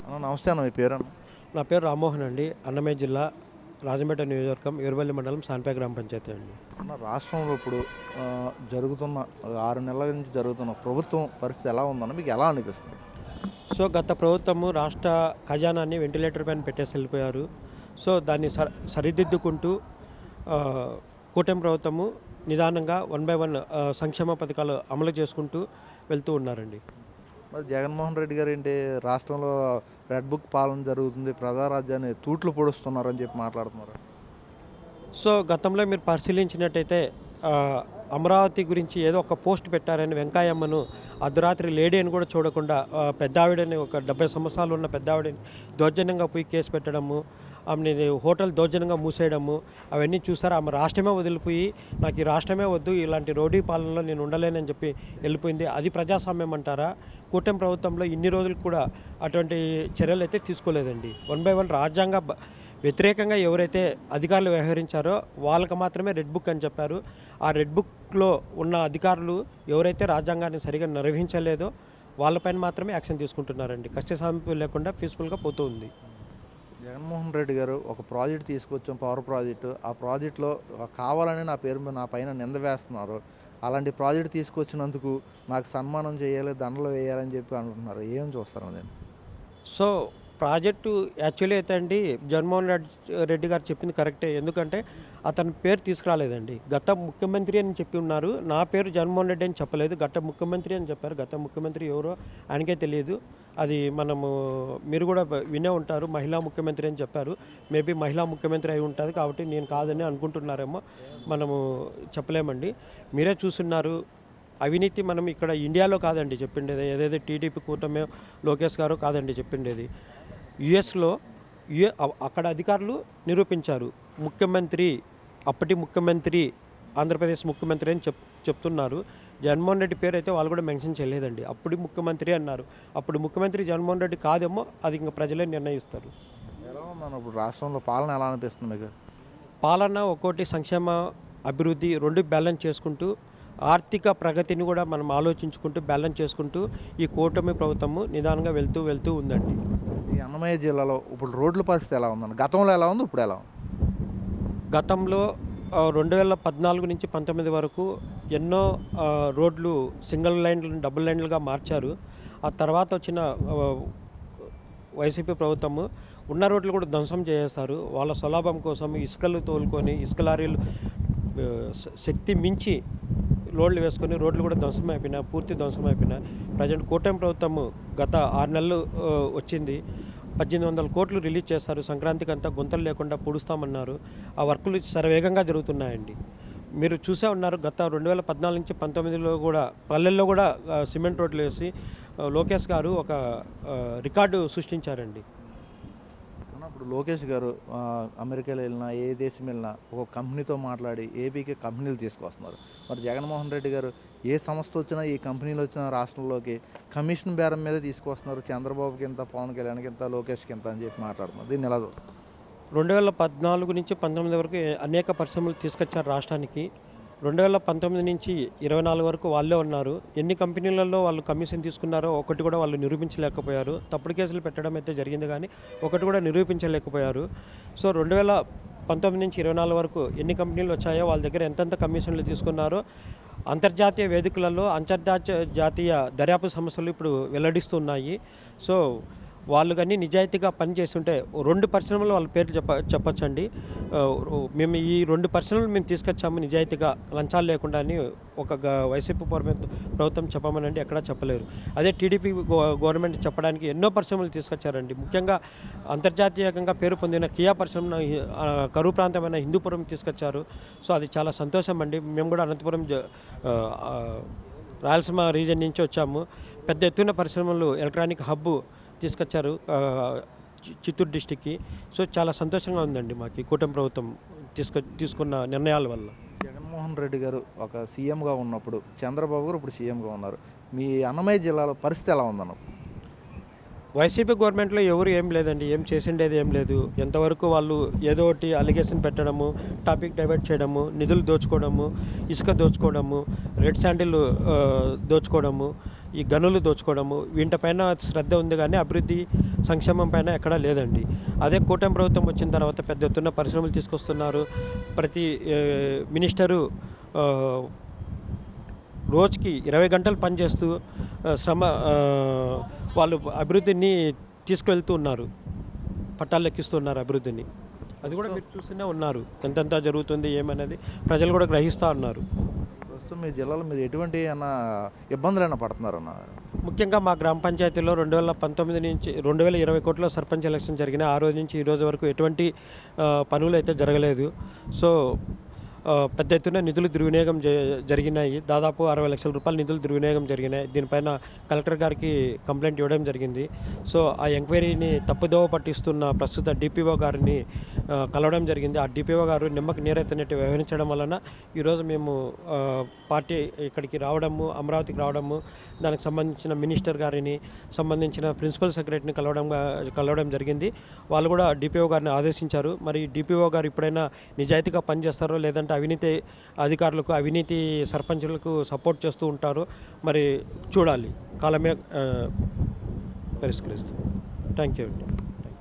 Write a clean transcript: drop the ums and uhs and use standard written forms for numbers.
అన్న నమస్తే అన్న, మీ పేరు అన్న? నా పేరు రామ్మోహన్ అండి. అన్నమయ్య జిల్లా రాజంపేట నియోజకవర్గం ఎరువల్లి మండలం సాన్పేట గ్రామ పంచాయతీ అండి. అన్న రాష్ట్రంలో ఇప్పుడు జరుగుతున్న 6 నెలల నుంచి జరుగుతున్న ప్రభుత్వం పరిస్థితి ఎలా ఉందన్న, మీకు ఎలా అనిపిస్తుంది? సో గత ప్రభుత్వము రాష్ట్ర ఖజానాన్ని వెంటిలేటర్ పైన పెట్టేసి వెళ్ళిపోయారు. సో దాన్ని సరిదిద్దుకుంటూ ఆ, కూటమి ప్రభుత్వము నిదానంగా 1 by 1 సంక్షేమ పథకాలు అమలు చేసుకుంటూ వెళ్తూ ఉన్నారండి. మరి జగన్మోహన్ రెడ్డి గారు ఏంటి, రాష్ట్రంలో రెడ్ బుక్ పాలన జరుగుతుంది, ప్రజారాజ్యాన్ని తూట్లు పొడుస్తున్నారని చెప్పి మాట్లాడుతున్నారు. సో గతంలో మీరు పరిశీలించినట్టయితే ఆ, అమరావతి గురించి ఏదో ఒక పోస్ట్ పెట్టారని వెంకాయమ్మను అర్ధరాత్రి లేడీ అని కూడా చూడకుండా పెద్దావిడని ఒక 70 సంవత్సరాలు ఉన్న పెద్దావిడని దౌర్జన్యంగా పోయి కేసు పెట్టడము, ఆమెని హోటల్ దౌర్జన్యంగా మూసేయడము అవన్నీ చూసారు. ఆమె రాష్ట్రమే వదిలిపోయి నాకు ఈ రాష్ట్రమే వద్దు, ఇలాంటి రౌడీ పాలనలో నేను ఉండలేనని చెప్పి వెళ్ళిపోయింది. అది ప్రజాస్వామ్యం అంటారా? కూటమి ప్రభుత్వంలో ఇన్ని రోజులు కూడా అటువంటి చర్యలు అయితే తీసుకోలేదండి. 1 by 1 రాజ్యాంగ వ్యతిరేకంగా ఎవరైతే అధికారులు వ్యవహరించారో వాళ్ళకి మాత్రమే రెడ్ బుక్ అని చెప్పారు. ఆ రెడ్ బుక్లో ఉన్న అధికారులు ఎవరైతే రాజ్యాంగాన్ని సరిగా నిర్వహించలేదో వాళ్ళపైన మాత్రమే యాక్షన్ తీసుకుంటున్నారండి. కష్ట సాధ్యం లేకుండా పీస్ఫుల్గా పోతూ ఉంది. జగన్మోహన్ రెడ్డి గారు ఒక ప్రాజెక్ట్ తీసుకొచ్చాం, పవర్ ప్రాజెక్టు. ఆ ప్రాజెక్టులో కావాలని నా పేరు మీద, నా పైన నింద వేస్తున్నారు. అలాంటి ప్రాజెక్ట్ తీసుకొచ్చినందుకు నాకు సన్మానం చేయాలి, దండలు వేయాలని చెప్పి అంటున్నారు. ఏం చూస్తారు నేను? సో ప్రాజెక్టు యాక్చువల్లీ అయితే అండి జగన్మోహన్ రెడ్డి గారు చెప్పింది కరెక్టే. ఎందుకంటే అతని పేరు తీసుకురాలేదండి. గత ముఖ్యమంత్రి అని చెప్పి ఉన్నారు. నా పేరు జగన్మోహన్ రెడ్డి అని చెప్పలేదు, గత ముఖ్యమంత్రి అని చెప్పారు. గత ముఖ్యమంత్రి ఎవరో ఆయనకే తెలియదు. అది మనము మీరు కూడా వినే ఉంటారు, మహిళా ముఖ్యమంత్రి అని చెప్పారు. మేబీ మహిళా ముఖ్యమంత్రి అయి ఉంటుంది కాబట్టి నేను కాదని అనుకుంటున్నారేమో, మనము చెప్పలేమండి. మీరే చూస్తున్నారు అవినీతి. మనం ఇక్కడ ఇండియాలో కాదండి చెప్పిండేది, ఏదైతే టీడీపీ కూటమి లోకేష్ గారు కాదండి చెప్పిండేది. యుఎస్లో అక్కడ అధికారులు నిరూపించారు. ముఖ్యమంత్రి, అప్పటి ముఖ్యమంత్రి, ఆంధ్రప్రదేశ్ ముఖ్యమంత్రి అని చెప్తున్నారు. జగన్మోహన్ రెడ్డి పేరు అయితే వాళ్ళు కూడా మెన్షన్ చేయలేదండి. అప్పుడు ముఖ్యమంత్రి అన్నారు. అప్పుడు ముఖ్యమంత్రి జగన్మోహన్ రెడ్డి కాదేమో, అది ఇంకా ప్రజలే నిర్ణయిస్తారు. ఎలా ఉన్నాను ఇప్పుడు రాష్ట్రంలో పాలన ఎలా అనిపిస్తుంది మీకు? పాలన ఒక్కోటి సంక్షేమ అభివృద్ధి రెండు బ్యాలెన్స్ చేసుకుంటూ, ఆర్థిక ప్రగతిని కూడా మనం ఆలోచించుకుంటూ బ్యాలెన్స్ చేసుకుంటూ ఈ కూటమి ప్రభుత్వము నిదానంగా వెళ్తూ ఉందండి. ఈ అన్నమయ్య జిల్లాలో ఇప్పుడు రోడ్ల పరిస్థితి ఎలా ఉందండి? గతంలో ఎలా ఉంది, ఇప్పుడు ఎలా ఉంది? గతంలో 2014 నుంచి 19 వరకు ఎన్నో రోడ్లు సింగిల్ లైన్లు డబుల్ లైన్లుగా మార్చారు. ఆ తర్వాత వచ్చిన వైసీపీ ప్రభుత్వము ఉన్న రోడ్లు కూడా ధ్వంసం చేసేశారు. వాళ్ళ స్వలాభం కోసం ఇసుకలు తోలుకొని, ఇసుక లారీలు శక్తి మించి లోడ్లు వేసుకొని రోడ్లు కూడా ధ్వంసం అయిపోయినా, పూర్తి ధ్వంసం అయిపోయినా. ప్రజెంట్ కూటమి ప్రభుత్వము గత 6 నెలలు వచ్చింది. 1800 కోట్లు రిలీజ్ చేస్తారు. సంక్రాంతికి అంతా గుంతలు లేకుండా పూడుస్తామన్నారు. ఆ వర్కులు శరవేగంగా జరుగుతున్నాయండి. మీరు చూసే ఉన్నారు, గత 2014 నుంచి 19లో కూడా పల్లెల్లో కూడా సిమెంట్ రోడ్లు వేసి లోకేష్ గారు ఒక రికార్డు సృష్టించారండి. ఇప్పుడు లోకేష్ గారు అమెరికాలో వెళ్ళినా, ఏ దేశం వెళ్ళినా ఒక కంపెనీతో మాట్లాడి ఏపీకి కంపెనీలు తీసుకొస్తున్నారు. మరి జగన్మోహన్ రెడ్డి గారు ఏ సంస్థ వచ్చినా, ఈ కంపెనీలు వచ్చిన రాష్ట్రంలోకి కమిషన్ బేరం మీద తీసుకొస్తున్నారు. చంద్రబాబుకి ఇంత, పవన్ కళ్యాణ్కి ఇంత, లోకేష్కి ఇంత అని చెప్పి మాట్లాడుతున్నారు. దీన్ని ఎలా? 2014 నుంచి 19 వరకు అనేక పరిశ్రమలు తీసుకొచ్చారు రాష్ట్రానికి. 2019 నుంచి 24 వరకు వాళ్ళే ఉన్నారు. ఎన్ని కంపెనీలలో వాళ్ళు కమిషన్ తీసుకున్నారో ఒకటి కూడా వాళ్ళు నిరూపించలేకపోయారు. తప్పుడు కేసులు పెట్టడం అయితే జరిగింది కానీ ఒకటి కూడా నిరూపించలేకపోయారు. సో 2019 నుంచి 24 వరకు ఎన్ని కంపెనీలు వచ్చాయో, వాళ్ళ దగ్గర ఎంతెంత కమిషన్లు తీసుకున్నారో అంతర్జాతీయ వేదికలలో అంతర్జాతీయ దర్యాప్తు సంస్థలు ఇప్పుడు వెల్లడిస్తున్నాయి. సో వాళ్ళు కానీ నిజాయితీగా పనిచేస్తుంటే 2 పరిశ్రమలు వాళ్ళ పేర్లు చెప్పచ్చండి. మేము ఈ 2 పరిశ్రమలు మేము తీసుకొచ్చాము నిజాయితీగా, లంచాలు లేకుండా అని ఒక వైసీపీ ప్రభుత్వం చెప్పమనండి, ఎక్కడా చెప్పలేరు. అదే టీడీపీ గవర్నమెంట్ చెప్పడానికి ఎన్నో పరిశ్రమలు తీసుకొచ్చారండి. ముఖ్యంగా అంతర్జాతీయంగా పేరు పొందిన కియా పరిశ్రమను కరువు ప్రాంతమైన హిందూపురం తీసుకొచ్చారు. సో అది చాలా సంతోషం అండి. మేము కూడా అనంతపురం రాయలసీమ రీజన్ నుంచి వచ్చాము. పెద్ద ఎత్తున పరిశ్రమలు, ఎలక్ట్రానిక్ హబ్ తీసుకొచ్చారు చిత్తూరు డిస్టిక్కి. సో చాలా సంతోషంగా ఉందండి మాకు కూటమి ప్రభుత్వం తీసుకున్న నిర్ణయాల వల్ల. జగన్మోహన్ రెడ్డి గారు ఒక సీఎంగా ఉన్నప్పుడు, చంద్రబాబు గారు ఇప్పుడు సీఎంగా ఉన్నారు. మీ అన్నమయ్య జిల్లాలో పరిస్థితి ఎలా ఉందన్న? వైసీపీ గవర్నమెంట్లో ఎవరు ఏం లేదండి, ఏం చేసిండేది ఏం లేదు. ఎంతవరకు వాళ్ళు ఏదో ఒకటి అలిగేషన్ పెట్టడము, టాపిక్ డైవర్ట్ చేయడము, నిధులు దోచుకోవడము, ఇసుక దోచుకోవడము, రెడ్ శాండిల్ దోచుకోవడము, ఈ గనులు దోచుకోవడము వీటిపైన శ్రద్ధ ఉంది కానీ అభివృద్ధి సంక్షేమం పైన ఎక్కడా లేదండి. అదే కూటమి ప్రభుత్వం వచ్చిన తర్వాత పెద్ద ఎత్తున పరిశ్రమలు తీసుకొస్తున్నారు. ప్రతి మినిస్టరు ఆ, రోజుకి 20 గంటలు పనిచేస్తూ శ్రమ వాళ్ళు అభివృద్ధిని తీసుకువెళ్తూ ఉన్నారు, పట్టాలెక్కిస్తున్నారు అభివృద్ధిని. అది కూడా మీరు చూస్తూనే ఉన్నారు ఎంతెంత జరుగుతుంది ఏమనేది ప్రజలు కూడా గ్రహిస్తూ ఉన్నారు. ప్రస్తుతం మీ జిల్లాలో మీరు ఎటువంటి అన్న ఇబ్బందులైనా పడుతున్నారన్న? ముఖ్యంగా మా గ్రామ పంచాయతీలో 2019 నుంచి 2020 కోట్లో సర్పంచ్ ఎలక్షన్ జరిగినాయి. ఆ రోజు నుంచి ఈ రోజు వరకు ఎటువంటి పనులు అయితే జరగలేదు. సో పెద్ద ఎత్తున నిధులు దుర్వినియోగం జరిగినాయి. దాదాపు 60 లక్షల రూపాయల నిధులు దుర్వినియోగం జరిగినాయి. దీనిపైన కలెక్టర్ గారికి కంప్లైంట్ ఇవ్వడం జరిగింది. సో ఆ ఎంక్వైరీని తప్పుదోవ పట్టిస్తున్న ప్రస్తుత డిపిఓ గారిని కలవడం జరిగింది. ఆ డిపిఓ గారు నిమ్మకి నీరెత్తనట్టు వ్యవహరించడం వలన ఈరోజు మేము పార్టీ ఇక్కడికి రావడము, అమరావతికి రావడము, దానికి సంబంధించిన మినిస్టర్ గారిని, సంబంధించిన ప్రిన్సిపల్ సెక్రటరీని కలవడం జరిగింది. వాళ్ళు కూడా డిపిఓ గారిని ఆదేశించారు. మరి డిపిఓ గారు ఇప్పుడైనా నిజాయితీగా పనిచేస్తారో లేదంటే అవినీతి అధికారులకు, అవినీతి సర్పంచులకు సపోర్ట్ చేస్తూ ఉంటారు. మరి చూడాలి, కాలమే పరిష్కరిస్తుంది. థ్యాంక్ యూ అండి.